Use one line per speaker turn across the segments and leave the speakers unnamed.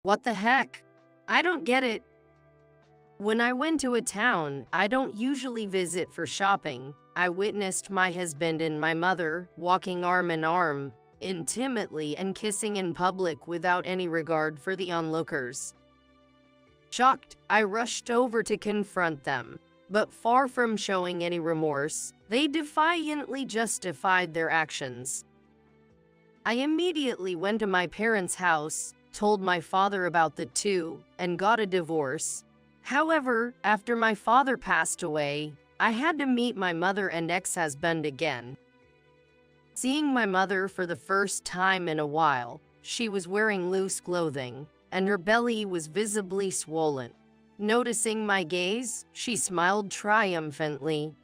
What the heck? I don't get it. When I went to a town I don't usually visit for shopping, I witnessed my husband and my mother walking arm in arm, intimately and kissing in public without any regard for the onlookers. Shocked, I rushed over to confront them, but far from showing any remorse, they defiantly justified their actions. I immediately went to my parents' house, told my father about the two, and got a divorce. However, after my father passed away, I had to meet my mother and ex-husband again. Seeing my mother for the first time in a while, she was wearing loose clothing, and her belly was visibly swollen. Noticing my gaze, she smiled triumphantly.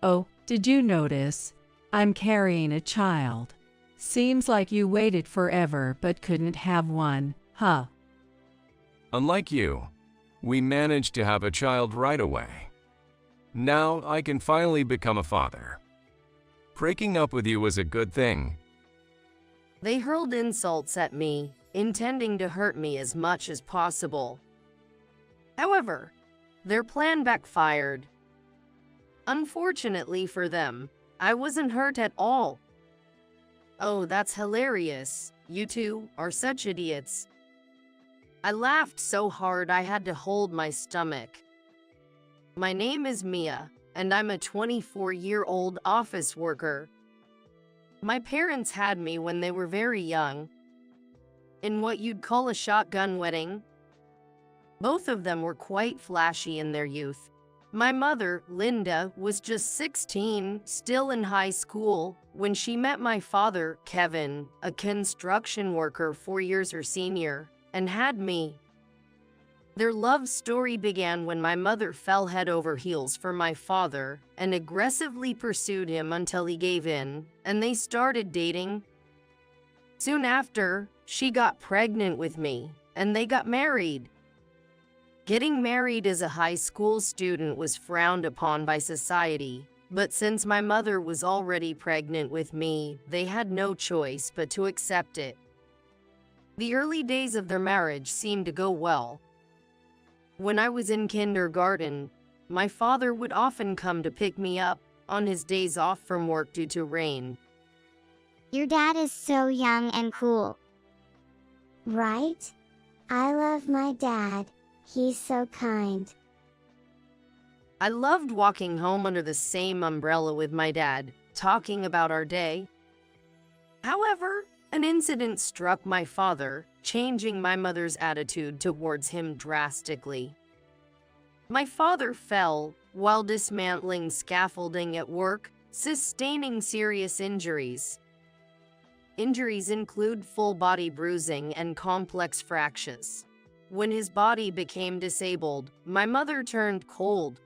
Oh, did you notice? I'm carrying a child. Seems like you waited forever but couldn't have one, huh?
Unlike you, we managed to have a child right away. Now I can finally become a father. Breaking up with you was a good thing.
They hurled insults at me, intending to hurt me as much as possible. However, their plan backfired. Unfortunately for them, I wasn't hurt at all. Oh, that's hilarious. You two are such idiots. I laughed so hard I had to hold my stomach. My name is Mia, and I'm a 24-year-old office worker. My parents had me when they were very young, in what you'd call a shotgun wedding. Both of them were quite flashy in their youth. My mother, Linda, was just 16, still in high school, when she met my father, Kevin, a construction worker 4 years her senior, and had me. Their love story began when my mother fell head over heels for my father and aggressively pursued him until he gave in, and they started dating. Soon after, she got pregnant with me, and they got married. Getting married as a high school student was frowned upon by society, but since my mother was already pregnant with me, they had no choice but to accept it. The early days of their marriage seemed to go well. When I was in kindergarten, my father would often come to pick me up on his days off from work due to rain.
Your dad is so young and cool. Right? I love my dad. He's so kind.
I loved walking home under the same umbrella with my dad, talking about our day. However, an incident struck my father, changing my mother's attitude towards him drastically. My father fell while dismantling scaffolding at work, sustaining serious injuries. Injuries include full-body bruising and complex fractures. When his body became disabled, my mother turned cold.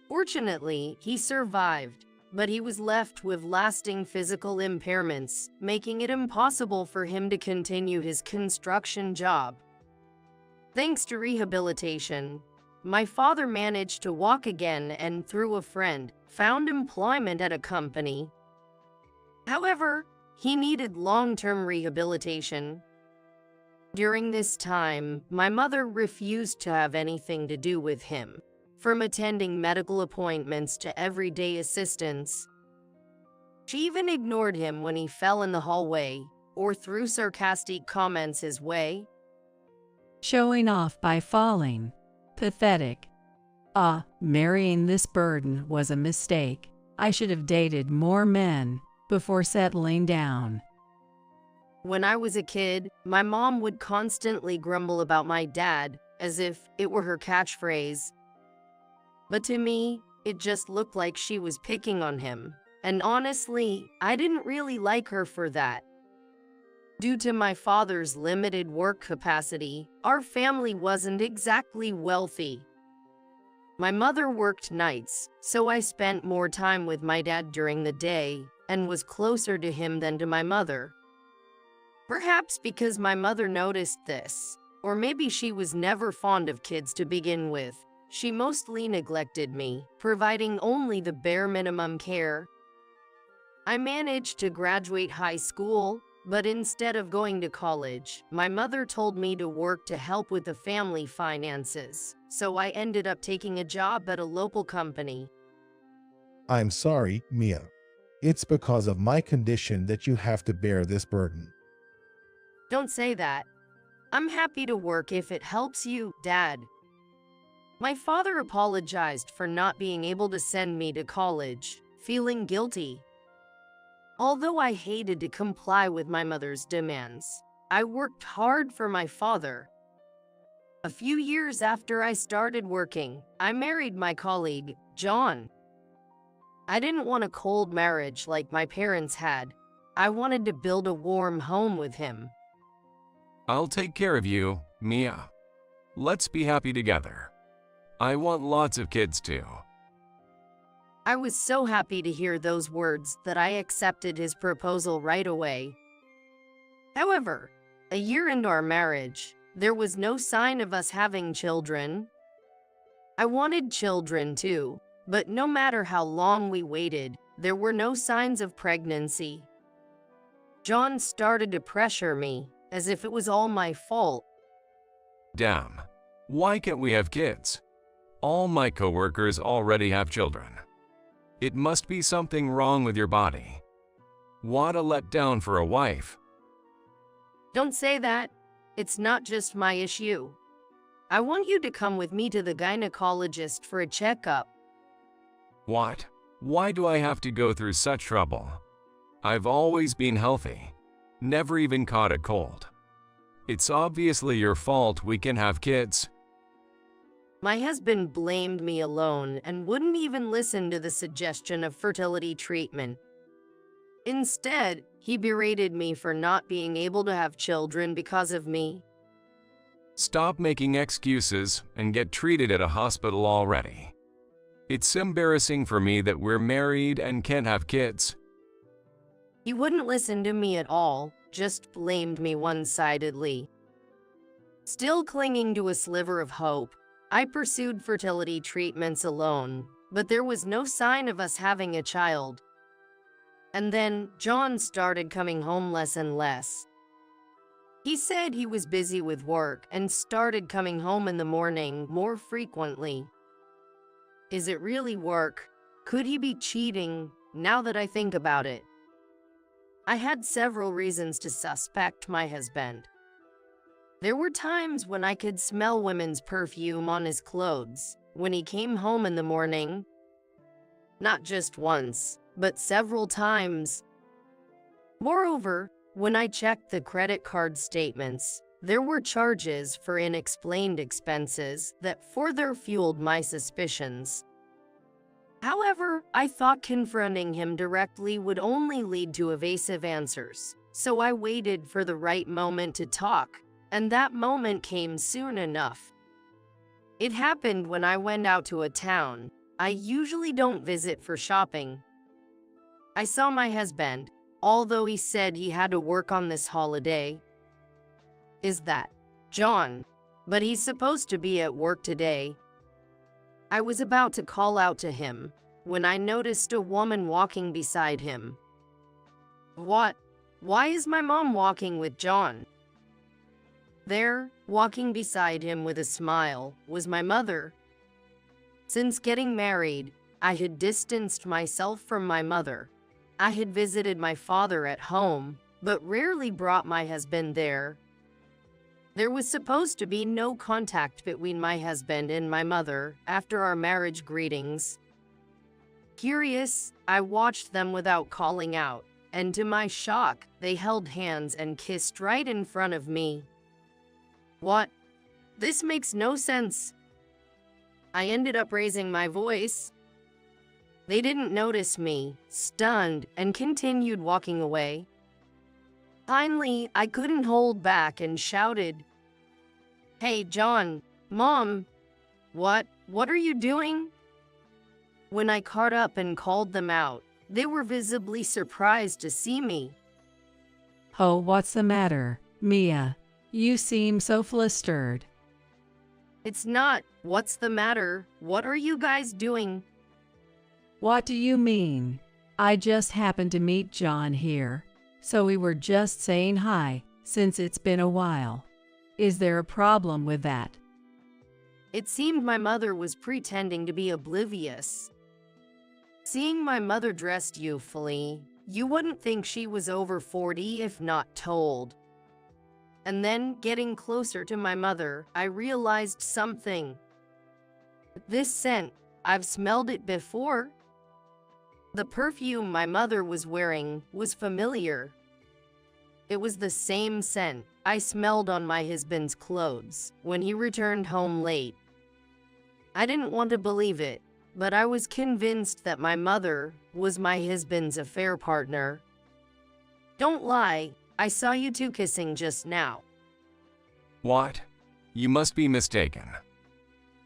Fortunately, he survived, but he was left with lasting physical impairments, making it impossible for him to continue his construction job. Thanks to rehabilitation, my father managed to walk again and, through a friend, found employment at a company. However, he needed long-term rehabilitation. During this time, my mother refused to have anything to do with him, from attending medical appointments to everyday assistance. She even ignored him when he fell in the hallway, or threw sarcastic comments his way.
Showing off by falling. Pathetic. Marrying this burden was a mistake. I should have dated more men before settling down.
When I was a kid, my mom would constantly grumble about my dad, as if it were her catchphrase. But to me, it just looked like she was picking on him. And honestly, I didn't really like her for that. Due to my father's limited work capacity, our family wasn't exactly wealthy. My mother worked nights, so I spent more time with my dad during the day and was closer to him than to my mother. Perhaps because my mother noticed this, or maybe she was never fond of kids to begin with, she mostly neglected me, providing only the bare minimum care. I managed to graduate high school, But instead of going to college, my mother told me to work to help with the family finances, so I ended up taking a job at a local company.
I'm sorry, Mia. It's because of my condition that you have to bear this burden.
Don't say that. I'm happy to work if it helps you, Dad. My father apologized for not being able to send me to college, feeling guilty. Although I hated to comply with my mother's demands, I worked hard for my father. A few years after I started working, I married my colleague, John. I didn't want a cold marriage like my parents had. I wanted to build a warm home with him.
I'll take care of you, Mia. Let's be happy together. I want lots of kids too.
I was so happy to hear those words that I accepted his proposal right away. However, a year into our marriage, there was no sign of us having children. I wanted children too, but no matter how long we waited, there were no signs of pregnancy. John started to pressure me, as if it was all my fault.
Damn. Why can't we have kids? All my coworkers already have children. It must be something wrong with your body. What a letdown for a wife.
Don't say that. It's not just my issue. I want you to come with me to the gynecologist for a checkup.
What? Why do I have to go through such trouble? I've always been healthy. Never even caught a cold. It's obviously your fault we can have kids.
My husband blamed me alone and wouldn't even listen to the suggestion of fertility treatment. Instead, he berated me for not being able to have children because of me.
Stop making excuses and get treated at a hospital already. It's embarrassing for me that we're married and can't have kids.
He wouldn't listen to me at all, just blamed me one-sidedly. Still clinging to a sliver of hope, I pursued fertility treatments alone, but there was no sign of us having a child. And then John started coming home less and less. He said he was busy with work and started coming home in the morning more frequently. Is it really work? Could he be cheating, now that I think about it? I had several reasons to suspect my husband. There were times when I could smell women's perfume on his clothes when he came home in the morning. Not just once, but several times. Moreover, when I checked the credit card statements, there were charges for unexplained expenses that further fueled my suspicions. However, I thought confronting him directly would only lead to evasive answers, so I waited for the right moment to talk, and that moment came soon enough. It happened when I went out to a town I usually don't visit for shopping. I saw my husband, although he said he had to work on this holiday. Is that John? But he's supposed to be at work today. I was about to call out to him when I noticed a woman walking beside him. What? Why is my mom walking with John? There, walking beside him with a smile, was my mother. Since getting married, I had distanced myself from my mother. I had visited my father at home, but rarely brought my husband there. There was supposed to be no contact between my husband and my mother after our marriage greetings. Curious, I watched them without calling out, and to my shock, they held hands and kissed right in front of me. What? This makes no sense. I ended up raising my voice. They didn't notice me, stunned, and continued walking away. Finally, I couldn't hold back and shouted, "Hey, John, Mom, what are you doing?" When I caught up and called them out, they were visibly surprised to see me.
Oh, what's the matter, Mia? You seem so flustered.
It's not, what's the matter? What are you guys doing?
What do you mean? I just happened to meet John here. So we were just saying hi, since it's been a while. Is there a problem with that?
It seemed my mother was pretending to be oblivious. Seeing my mother dressed youthfully, you wouldn't think she was over 40 if not told. And then, getting closer to my mother, I realized something. This scent, I've smelled it before. The perfume my mother was wearing was familiar. It was the same scent I smelled on my husband's clothes when he returned home late. I didn't want to believe it, but I was convinced that my mother was my husband's affair partner. Don't lie, I saw you two kissing just now.
What? You must be mistaken.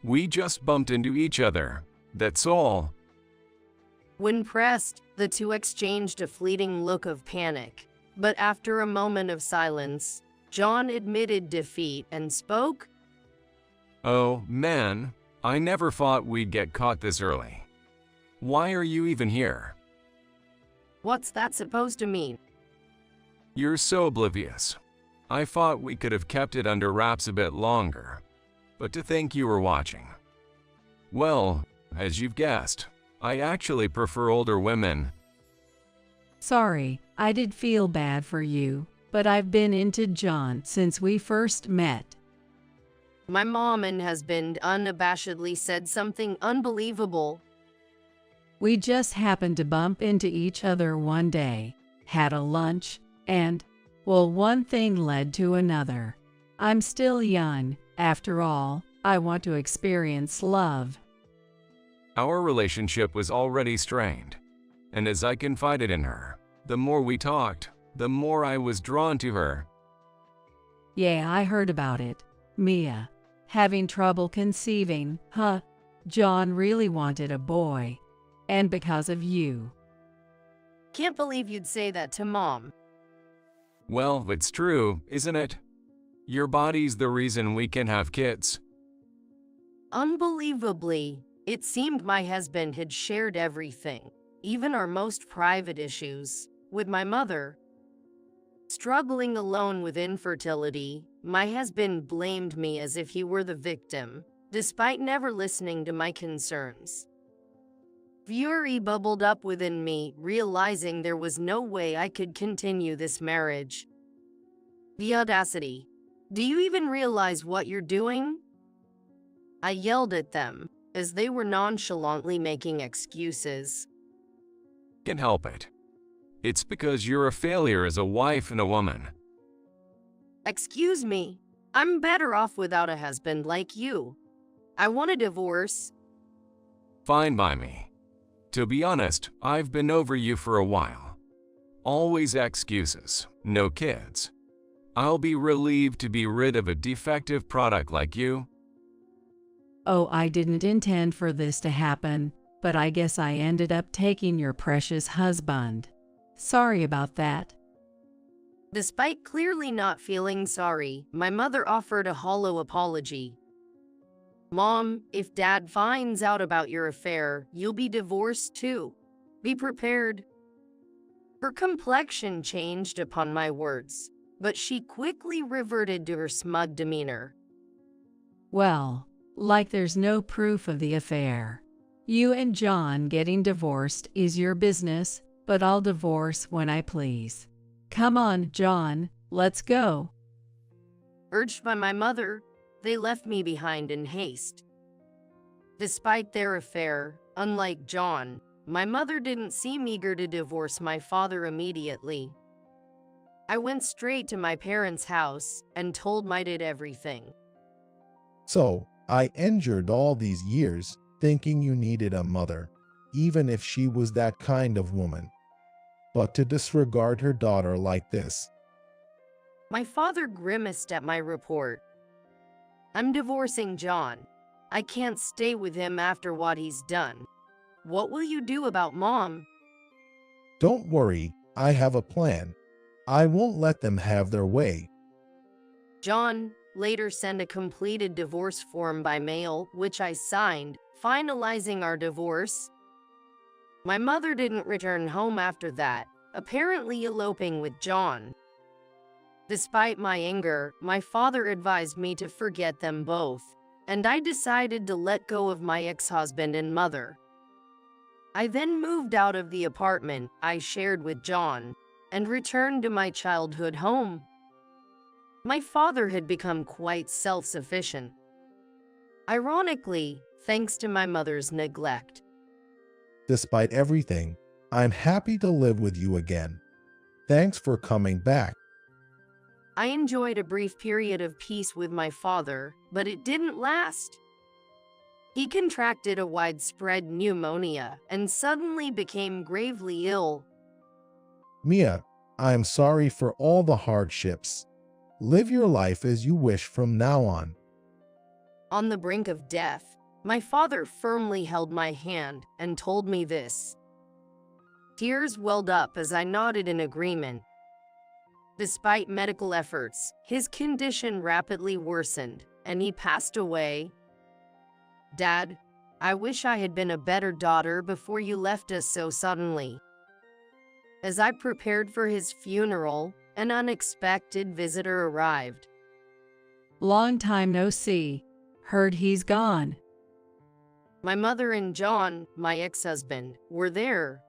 We just bumped into each other, that's all.
When pressed, the two exchanged a fleeting look of panic, but after a moment of silence, John admitted defeat and spoke.
Oh, man, I never thought we'd get caught this early. Why are you even here?
What's that supposed to mean?
You're so oblivious. I thought we could have kept it under wraps a bit longer, but to think you were watching. Well, as you've guessed, I actually prefer older women.
Sorry, I did feel bad for you, but I've been into John since we first met.
My mom and husband unabashedly said something unbelievable.
We just happened to bump into each other one day, had a lunch, and, well, one thing led to another. I'm still young, after all, I want to experience love.
Our relationship was already strained, and as I confided in her, the more we talked, the more I was drawn to her.
Yeah, I heard about it. Mia. Having trouble conceiving, huh? John really wanted a boy. And because of you.
Can't believe you'd say that to Mom.
Well, it's true, isn't it? Your body's the reason we can have kids.
Unbelievably, it seemed my husband had shared everything, even our most private issues, with my mother. Struggling alone with infertility, my husband blamed me as if he were the victim, despite never listening to my concerns. Fury bubbled up within me, realizing there was no way I could continue this marriage. The audacity. Do you even realize what you're doing? I yelled at them, as they were nonchalantly making excuses.
Can't help it. It's because you're a failure as a wife and a woman.
Excuse me, I'm better off without a husband like you. I want a divorce.
Fine by me. To be honest, I've been over you for a while. Always excuses, no kids. I'll be relieved to be rid of a defective product like you.
Oh, I didn't intend for this to happen, but I guess I ended up taking your precious husband. Sorry about that.
Despite clearly not feeling sorry, my mother offered a hollow apology. Mom, if Dad finds out about your affair, you'll be divorced too. Be prepared. Her complexion changed upon my words, but she quickly reverted to her smug demeanor.
Well, like there's no proof of the affair. You and John getting divorced is your business, but I'll divorce when I please. Come on, John, let's go.
Urged by my mother, they left me behind in haste. Despite their affair, unlike John, my mother didn't seem eager to divorce my father immediately. I went straight to my parents' house and told my dad everything.
So, I endured all these years thinking you needed a mother, even if she was that kind of woman. But to disregard her daughter like this.
My father grimaced at my report. I'm divorcing John. I can't stay with him after what he's done. What will you do about Mom?
Don't worry, I have a plan. I won't let them have their way.
John later sent a completed divorce form by mail, which I signed, finalizing our divorce. My mother didn't return home after that, apparently eloping with John. Despite my anger, my father advised me to forget them both, and I decided to let go of my ex-husband and mother. I then moved out of the apartment I shared with John and returned to my childhood home. My father had become quite self-sufficient. Ironically, thanks to my mother's neglect.
Despite everything, I'm happy to live with you again. Thanks for coming back.
I enjoyed a brief period of peace with my father, but it didn't last. He contracted a widespread pneumonia and suddenly became gravely ill.
Mia, I'm sorry for all the hardships. Live your life as you wish from now on.
On the brink of death, my father firmly held my hand and told me this. Tears welled up as I nodded in agreement. Despite medical efforts, his condition rapidly worsened, and he passed away. Dad, I wish I had been a better daughter before you left us so suddenly. As I prepared for his funeral, an unexpected visitor arrived.
Long time no see. Heard he's gone.
My mother and John, my ex-husband, were there.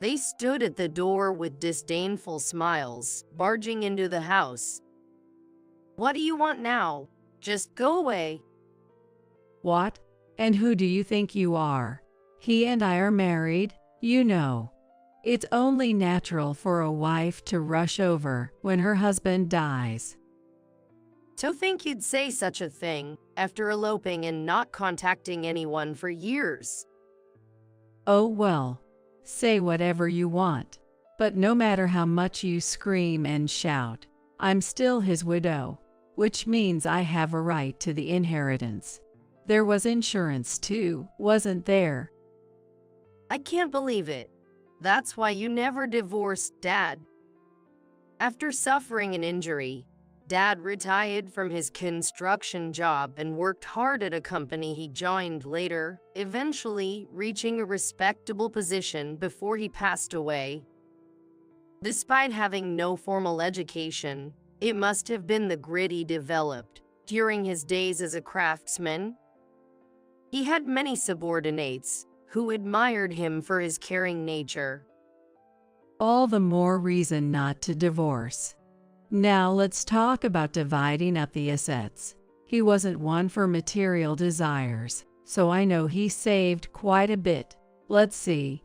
They stood at the door with disdainful smiles, barging into the house. What do you want now? Just go away.
What? And who do you think you are? He and I are married, you know. It's only natural for a wife to rush over when her husband dies.
To think you'd say such a thing after eloping and not contacting anyone for years.
Oh well, say whatever you want, but no matter how much you scream and shout, I'm still his widow, which means I have a right to the inheritance. There was insurance too, wasn't there?
I can't believe it. That's why you never divorced Dad. After suffering an injury, Dad retired from his construction job and worked hard at a company he joined later, eventually reaching a respectable position before he passed away. Despite having no formal education, it must have been the grit he developed during his days as a craftsman. He had many subordinates who admired him for his caring nature.
All the more reason not to divorce. Now let's talk about dividing up the assets. He wasn't one for material desires, so I know he saved quite a bit. Let's see.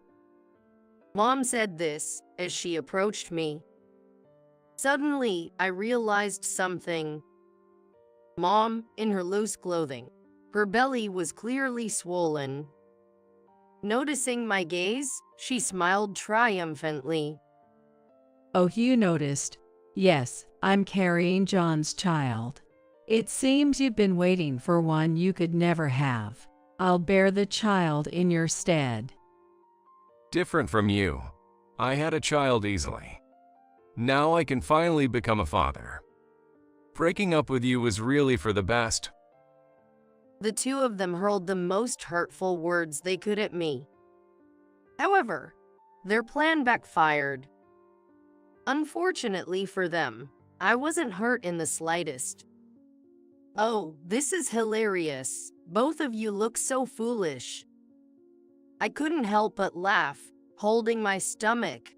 Mom said this as she approached me. Suddenly, I realized something. Mom, in her loose clothing, her belly was clearly swollen. Noticing my gaze, she smiled triumphantly.
Oh, you noticed? Yes, I'm carrying John's child. It seems you've been waiting for one you could never have. I'll bear the child in your stead.
Different from you. I had a child easily. Now I can finally become a father. Breaking up with you was really for the best.
The two of them hurled the most hurtful words they could at me. However, their plan backfired. Unfortunately for them, I wasn't hurt in the slightest. Oh, this is hilarious. Both of you look so foolish. I couldn't help but laugh, holding my stomach.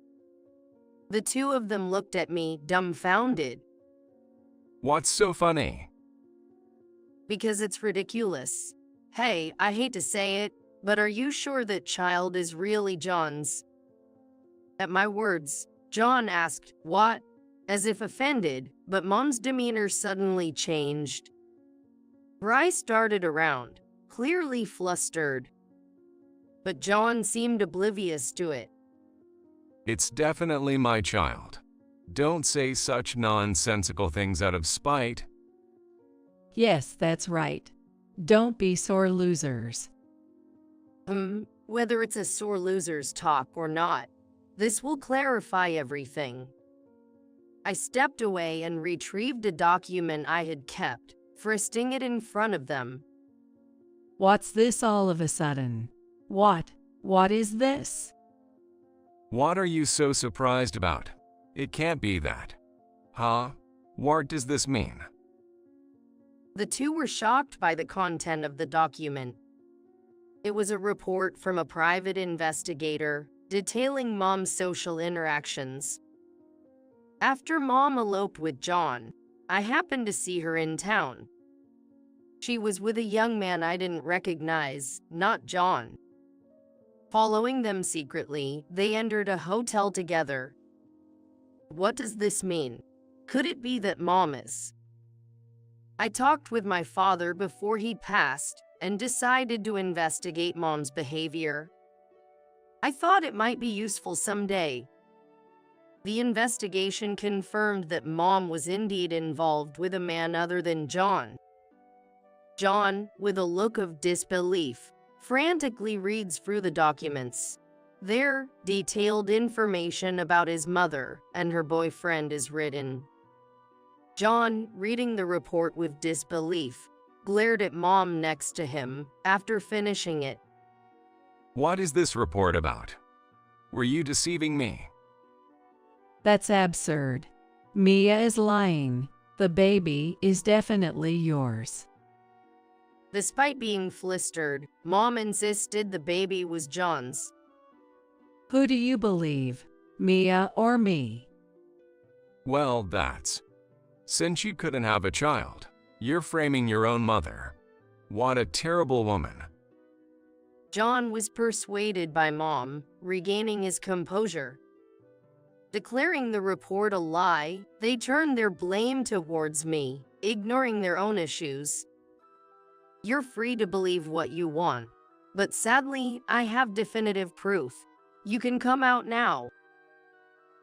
The two of them looked at me, dumbfounded.
What's so funny?
Because it's ridiculous. Hey, I hate to say it, but are you sure that child is really John's? At my words, John asked, "What?" as if offended, but Mom's demeanor suddenly changed. Her eyes darted around, clearly flustered. But John seemed oblivious to it.
It's definitely my child. Don't say such nonsensical things out of spite.
Yes, that's right. Don't be sore losers.
Whether it's a sore loser's talk or not, this will clarify everything. I stepped away and retrieved a document I had kept, thrusting it in front of them.
What's this all of a sudden? What is this?
What are you so surprised about? It can't be that. Huh? What does this mean?
The two were shocked by the content of the document. It was a report from a private investigator detailing Mom's social interactions. After Mom eloped with John, I happened to see her in town. She was with a young man I didn't recognize, not John. Following them secretly, they entered a hotel together. What does this mean? Could it be that Mom is? I talked with my father before he passed and decided to investigate Mom's behavior. I thought it might be useful someday. The investigation confirmed that Mom was indeed involved with a man other than John. John, with a look of disbelief, frantically reads through the documents. There, detailed information about his mother and her boyfriend is written. John, reading the report with disbelief, glared at Mom next to him after finishing it.
What is this report about? Were you deceiving me?
That's absurd. Mia is lying. The baby is definitely yours.
Despite being flustered, Mom insisted the baby was John's.
Who do you believe, Mia or me?
Well, that's... Since you couldn't have a child, you're framing your own mother. What a terrible woman.
John was persuaded by Mom, regaining his composure. Declaring the report a lie, they turned their blame towards me, ignoring their own issues. You're free to believe what you want, but sadly, I have definitive proof. You can come out now.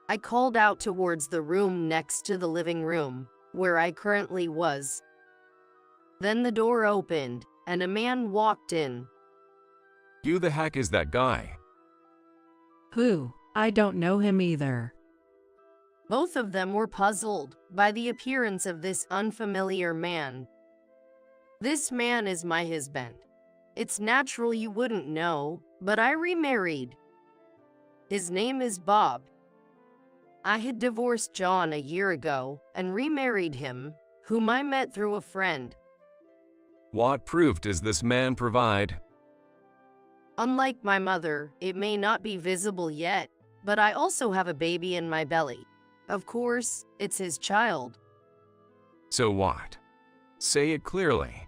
I called out towards the room next to the living room, where I currently was. Then the door opened, and a man walked in.
Who the heck is that guy?
Who? I don't know him either.
Both of them were puzzled by the appearance of this unfamiliar man. This man is my husband. It's natural you wouldn't know, but I remarried. His name is Bob. I had divorced John a year ago and remarried him, whom I met through a friend.
What proof does this man provide?
Unlike my mother, it may not be visible yet, but I also have a baby in my belly. Of course, it's his child.
So what? Say it clearly.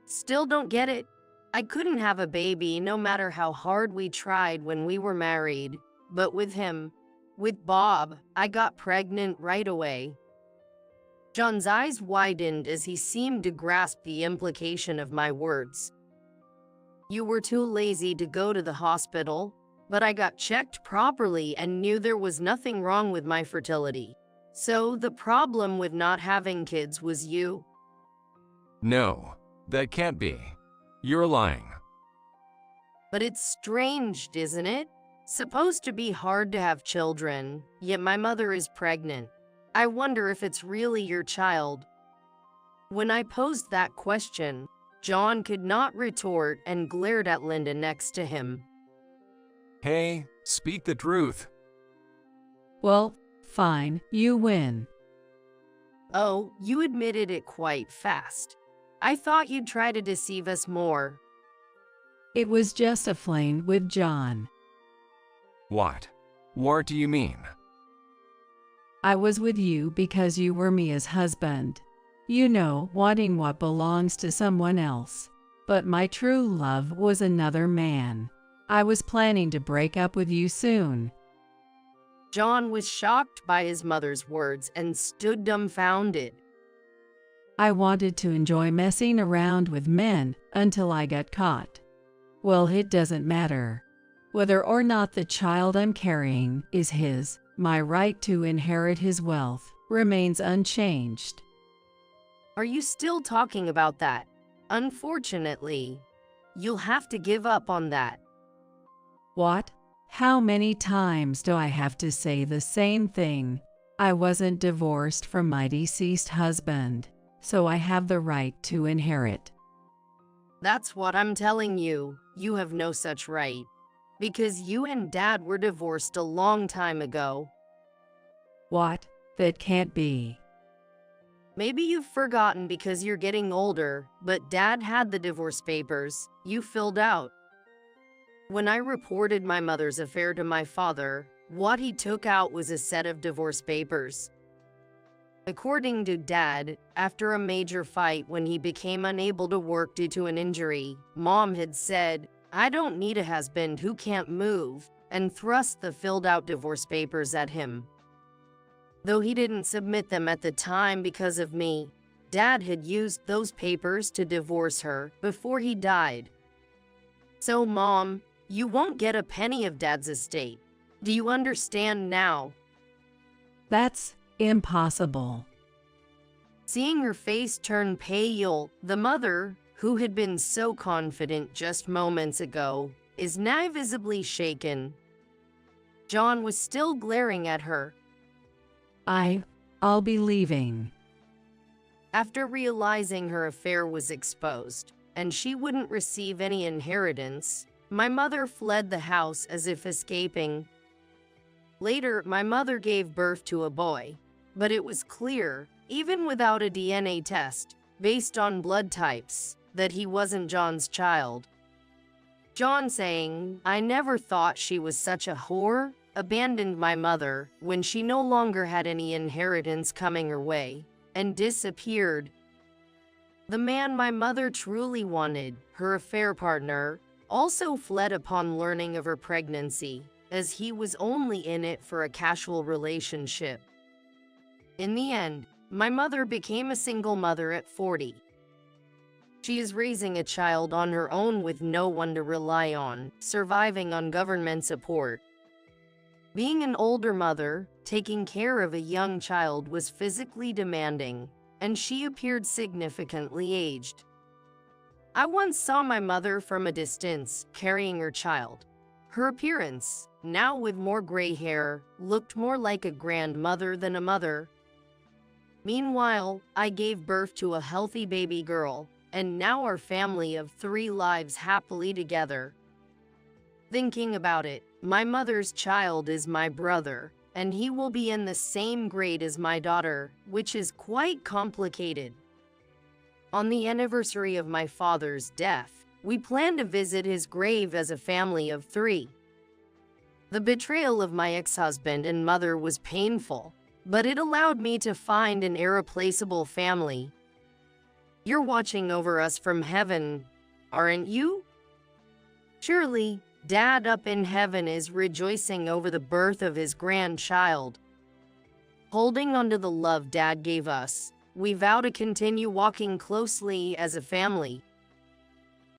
Still don't get it? I couldn't have a baby no matter how hard we tried when we were married, but with him, with Bob, I got pregnant right away. John's eyes widened as he seemed to grasp the implication of my words. You were too lazy to go to the hospital, but I got checked properly and knew there was nothing wrong with my fertility. So the problem with not having kids was you.
No, that can't be. You're lying.
But it's strange, isn't it? Supposed to be hard to have children, yet my mother is pregnant. I wonder if it's really your child. When I posed that question, John could not retort and glared at Linda next to him.
Hey, speak the truth.
Well, fine, you win.
Oh, you admitted it quite fast. I thought you'd try to deceive us more.
It was just a fling with John.
What? What do you mean?
I was with you because you were Mia's husband. You know, wanting what belongs to someone else. But my true love was another man. I was planning to break up with you soon.
John was shocked by his mother's words and stood dumbfounded.
I wanted to enjoy messing around with men until I got caught. Well, it doesn't matter. Whether or not the child I'm carrying is his, my right to inherit his wealth remains unchanged.
Are you still talking about that? Unfortunately, you'll have to give up on that.
What? How many times do I have to say the same thing? I wasn't divorced from my deceased husband, so I have the right to inherit.
That's what I'm telling you. You have no such right. because you and Dad were divorced a long time ago.
What? That can't be.
Maybe you've forgotten because you're getting older, but Dad had the divorce papers you filled out. When I reported my mother's affair to my father, what he took out was a set of divorce papers. According to Dad, after a major fight when he became unable to work due to an injury, Mom had said, "I don't need a husband who can't move," and thrust the filled-out divorce papers at him. Though he didn't submit them at the time because of me, Dad had used those papers to divorce her before he died. So, Mom, you won't get a penny of Dad's estate. Do you understand now?
That's impossible.
Seeing her face turn pale, the mother, who had been so confident just moments ago, is now visibly shaken. John was still glaring at her.
I'll be leaving.
After realizing her affair was exposed, and she wouldn't receive any inheritance, my mother fled the house as if escaping. Later, my mother gave birth to a boy, but it was clear, even without a DNA test, based on blood types, that he wasn't John's child. John saying, "I never thought she was such a whore," abandoned my mother when she no longer had any inheritance coming her way, and disappeared. The man my mother truly wanted, her affair partner, also fled upon learning of her pregnancy, as he was only in it for a casual relationship. In the end, my mother became a single mother at 40. She is raising a child on her own with no one to rely on, surviving on government support. Being an older mother, taking care of a young child was physically demanding, and she appeared significantly aged. I once saw my mother from a distance, carrying her child. Her appearance, now with more gray hair, looked more like a grandmother than a mother. Meanwhile, I gave birth to a healthy baby girl, and now our family of 3 lives happily together. Thinking about it, my mother's child is my brother, and he will be in the same grade as my daughter, which is quite complicated. On the anniversary of my father's death, we plan to visit his grave as a family of 3. The betrayal of my ex-husband and mother was painful, but it allowed me to find an irreplaceable family. You're watching over us from heaven, aren't you? Surely, Dad up in heaven is rejoicing over the birth of his grandchild. Holding on to the love Dad gave us, we vow to continue walking closely as a family,